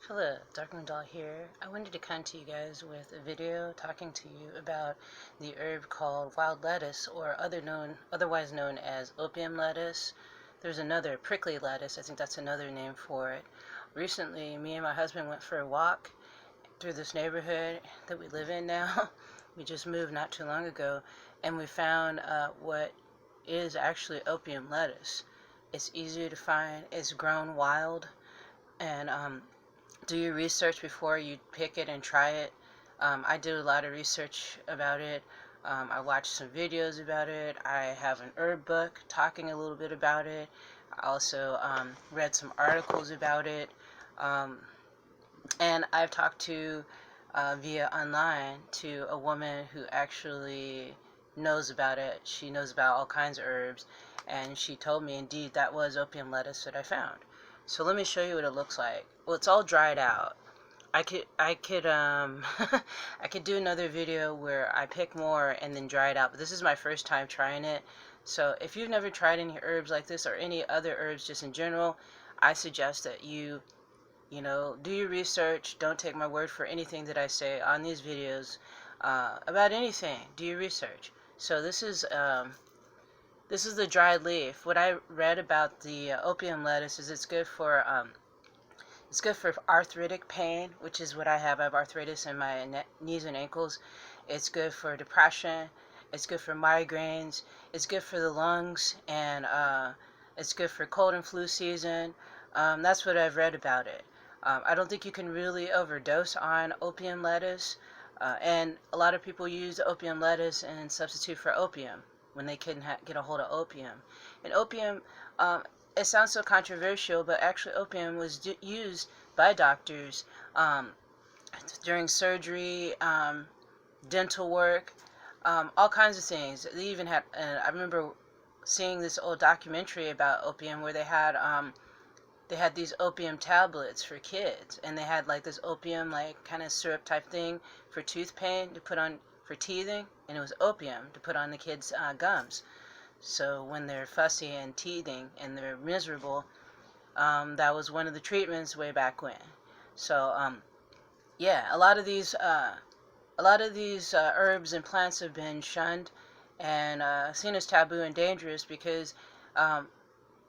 Hello, Darkman Doll here. I wanted to come to you guys with a video talking to you about the herb called wild lettuce, or otherwise known as opium lettuce. There's another prickly lettuce, I think that's another name for it. Recently, me and my husband went for a walk through this neighborhood that we live in now. We just moved not too long ago, and we found what is actually opium lettuce. It's easy to find, it's grown wild, and do your research before you pick it and try it. I did a lot of research about it. I watched some videos about it. I have an herb book talking a little bit about it. I also read some articles about it. And I've talked to via online to a woman who actually knows about it. She knows about all kinds of herbs, and she told me indeed that was opium lettuce that I found. So let me show you what it looks like. Well, it's all dried out. I could I could do another video where I pick more and then dry it out, but this is my first time trying it. So if you've never tried any herbs like this or any other herbs just in general, I suggest that you do your research. Don't take my word for anything that I say on these videos about anything. Do your research. So this is the dried leaf. What I read about the opium lettuce is it's good for arthritic pain, which is what I have. I have arthritis in my knees and ankles. It's good for depression. It's good for migraines. It's good for the lungs, and it's good for cold and flu season. That's what I've read about it. I don't think you can really overdose on opium lettuce, and a lot of people use opium lettuce and substitute for opium when they couldn't get a hold of opium. And opium, it sounds so controversial, but actually opium was used by doctors during surgery, dental work, all kinds of things. They even had, I remember seeing this old documentary about opium where they had these opium tablets for kids, and they had like this opium like kind of syrup type thing for tooth pain to put on for teething, and it was opium to put on the kids' gums. So when they're fussy and teething and they're miserable, that was one of the treatments way back when. So yeah, a lot of these herbs and plants have been shunned and seen as taboo and dangerous because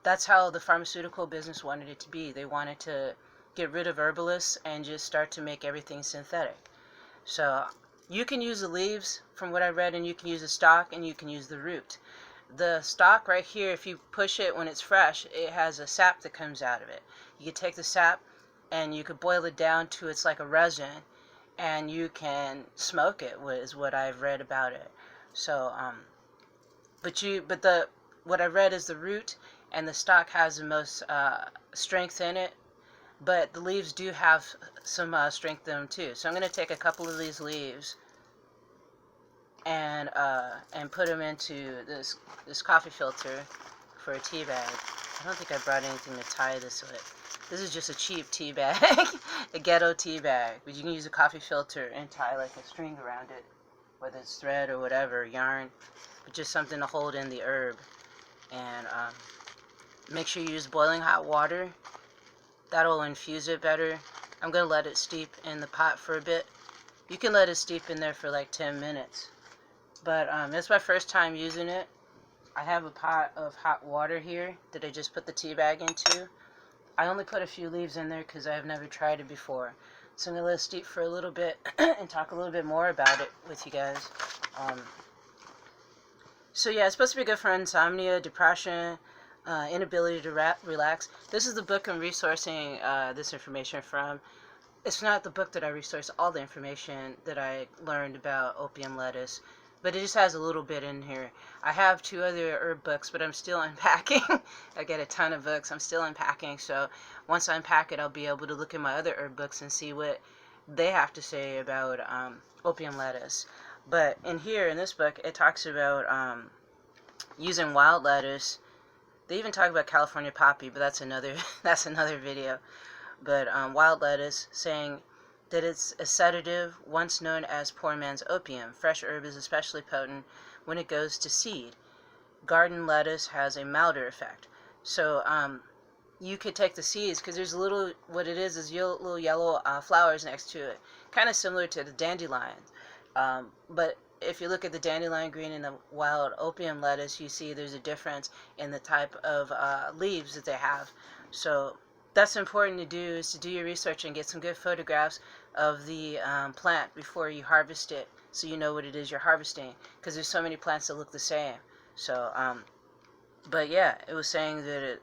that's how the pharmaceutical business wanted it to be. They wanted to get rid of herbalists and just start to make everything synthetic. So you can use the leaves from what I read, and you can use the stalk, and you can use the root. The stalk right here, if you push it when it's fresh, it has a sap that comes out of it. You could take the sap and you could boil it down to it's like a resin, and you can smoke it, is what I've read about it. So what I read is the root and the stalk has the most strength in it, but the leaves do have some strength in them too. So I'm going to take a couple of these leaves and put them into this coffee filter for a tea bag. I don't think I brought anything to tie this with. This is just a cheap tea bag, a ghetto tea bag, but you can use a coffee filter and tie like a string around it, whether it's thread or whatever, yarn, but just something to hold in the herb. And make sure you use boiling hot water. That'll infuse it better. I'm going to let it steep in the pot for a bit. You can let it steep in there for like 10 minutes. But it's my first time using it. I have a pot of hot water here that I just put the tea bag into. I only put a few leaves in there because I've never tried it before. So I'm going to let it steep for a little bit and talk a little bit more about it with you guys. So yeah, it's supposed to be good for insomnia, depression, inability to relax. This is the book I'm resourcing this information from. It's not the book that I resource all the information that I learned about opium lettuce, but it just has a little bit in here. I have 2 other herb books, but I'm still unpacking. I get a ton of books. I'm still unpacking, so once I unpack it, I'll be able to look at my other herb books and see what they have to say about opium lettuce. But in here, in this book, it talks about using wild lettuce. They even talk about California poppy, but that's another video. But wild lettuce, saying that it's a sedative, once known as poor man's opium. Fresh herb is especially potent when it goes to seed. Garden lettuce has a milder effect. So you could take the seeds, because there's little, what it is little yellow flowers next to it, kind of similar to the dandelion. But if you look at the dandelion green and the wild opium lettuce, you see there's a difference in the type of leaves that they have. So that's important to do, is to do your research and get some good photographs of the plant before you harvest it, so you know what it is you're harvesting, because there's so many plants that look the same. So but yeah, it was saying that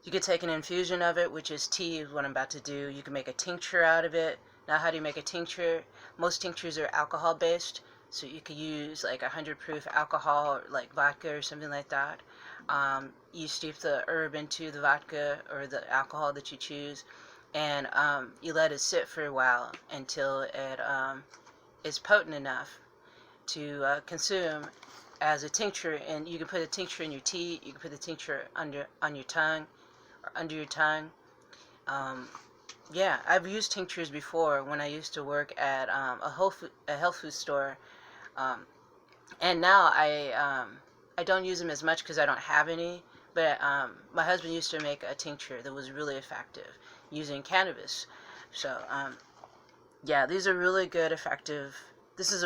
you could take an infusion of it, which is tea, is what I'm about to do. You can make a tincture out of it. Now, how do you make a tincture? Most tinctures are alcohol based, so you could use like 100 proof alcohol, or like vodka or something like that. You steep the herb into the vodka or the alcohol that you choose, and you let it sit for a while until it is potent enough to consume as a tincture. And you can put a tincture in your tea. You can put the tincture on your tongue, or under your tongue. Yeah, I've used tinctures before when I used to work at a health food store, and now I don't use them as much because I don't have any. But my husband used to make a tincture that was really effective using cannabis. So yeah, these are really good, effective. This is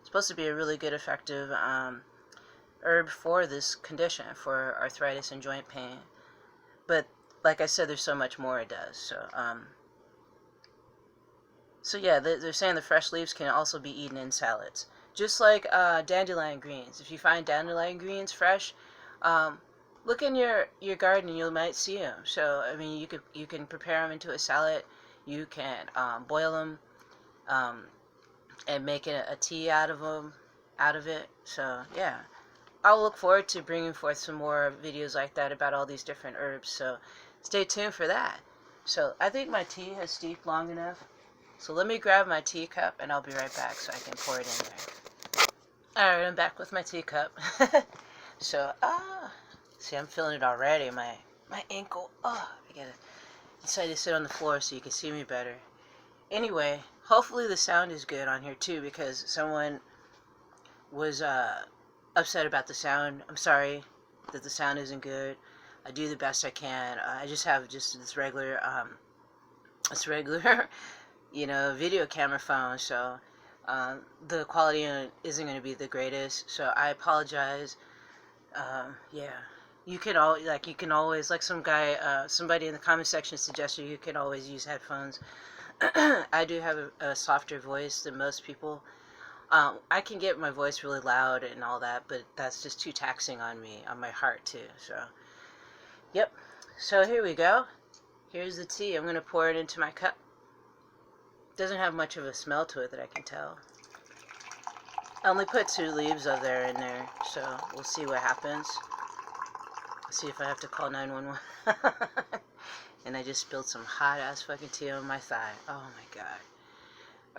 supposed to be a really good, effective herb for this condition, for arthritis and joint pain. But like I said, there's so much more it does. So yeah, they're saying the fresh leaves can also be eaten in salads, just like dandelion greens. If you find dandelion greens fresh, look in your garden, you might see them. So I mean, you can prepare them into a salad. You can boil them and make a tea out of it. So yeah, I'll look forward to bringing forth some more videos like that about all these different herbs. So stay tuned for that. So I think my tea has steeped long enough. So let me grab my teacup and I'll be right back so I can pour it in there. Alright, I'm back with my teacup. So, see, I'm feeling it already. My ankle. I gotta decide to sit on the floor so you can see me better. Anyway, hopefully the sound is good on here too, because someone was upset about the sound. I'm sorry that the sound isn't good. I do the best I can. I just have this regular video camera phone, so the quality isn't going to be the greatest. So I apologize. Yeah, you can always, like somebody in the comment section suggested, you can always use headphones. I do have a softer voice than most people. I can get my voice really loud and all that, but that's just too taxing on me, on my heart too. So, yep. So here we go. Here's the tea. I'm going to pour it into my cup. Doesn't have much of a smell to it that I can tell. I only put 2 leaves of there in there, so we'll see what happens. See if I have to call 911. And I just spilled some hot ass fucking tea on my thigh. Oh my god.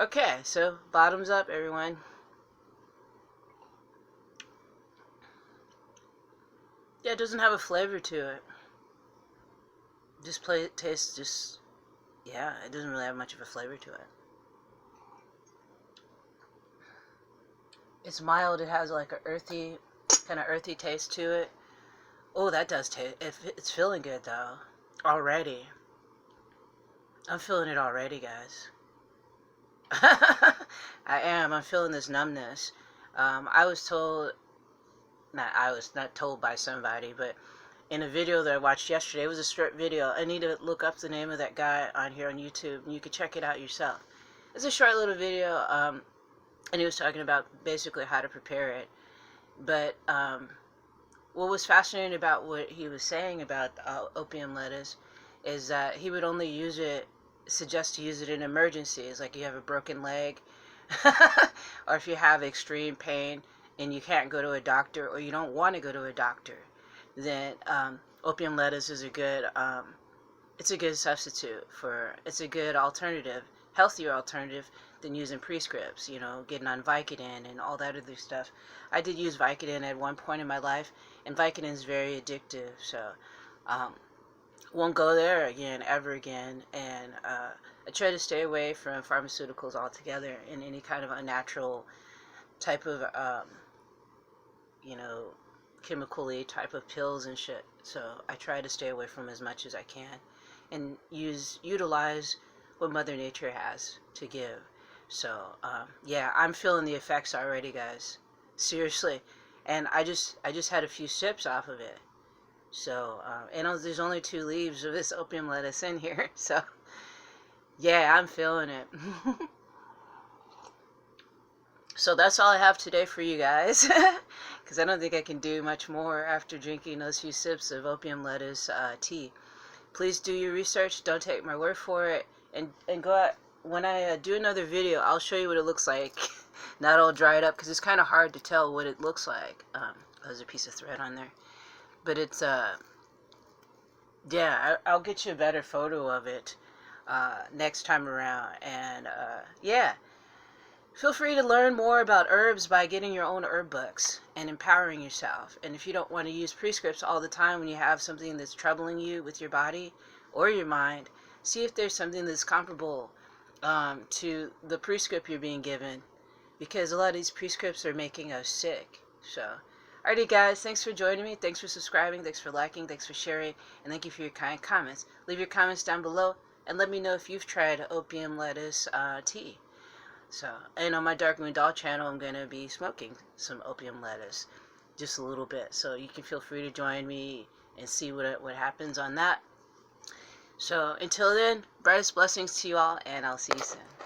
Okay, so bottoms up, everyone. Yeah, it doesn't have a flavor to it. Tastes yeah, it doesn't really have much of a flavor to it. It's mild. It has like a kind of earthy taste to it. Oh, that does taste. It's feeling good though. Already. I'm feeling it already, guys. I am. I'm feeling this numbness. I was told. I was not told by somebody, but in a video that I watched yesterday, it was a short video. I need to look up the name of that guy on here on YouTube, and you can check it out yourself. It's a short little video, and he was talking about basically how to prepare it. But what was fascinating about what he was saying about opium lettuce is that he would only suggest to use it in emergencies, like you have a broken leg, or if you have extreme pain and you can't go to a doctor, or you don't want to go to a doctor, then opium lettuce is a good substitute it's a good alternative, healthier alternative than using prescripts, getting on Vicodin and all that other stuff. I did use Vicodin at one point in my life, and Vicodin is very addictive, so won't go there again, ever again. And I try to stay away from pharmaceuticals altogether and any kind of unnatural type of chemically type of pills and shit. So I try to stay away from as much as I can and utilize what Mother Nature has to give. So yeah, I'm feeling the effects already, guys. Seriously, and I just had a few sips off of it. So and there's only 2 leaves of this opium lettuce in here. So yeah, I'm feeling it. So that's all I have today for you guys, because I don't think I can do much more after drinking those few sips of opium lettuce tea. Please do your research. Don't take my word for it. And go out. When I do another video, I'll show you what it looks like. Not all dried up, because it's kind of hard to tell what it looks like. There's a piece of thread on there. But it's, yeah, I'll get you a better photo of it next time around. And, yeah. Feel free to learn more about herbs by getting your own herb books and empowering yourself. And if you don't want to use prescripts all the time when you have something that's troubling you with your body or your mind, see if there's something that's comparable to the prescript you're being given, because a lot of these prescripts are making us sick. So, alrighty guys, thanks for joining me. Thanks for subscribing. Thanks for liking. Thanks for sharing. And thank you for your kind comments. Leave your comments down below and let me know if you've tried opium lettuce tea. So, and on my Dark Moon Doll channel, I'm going to be smoking some opium lettuce, just a little bit. So you can feel free to join me and see what happens on that. So until then, brightest blessings to you all, and I'll see you soon.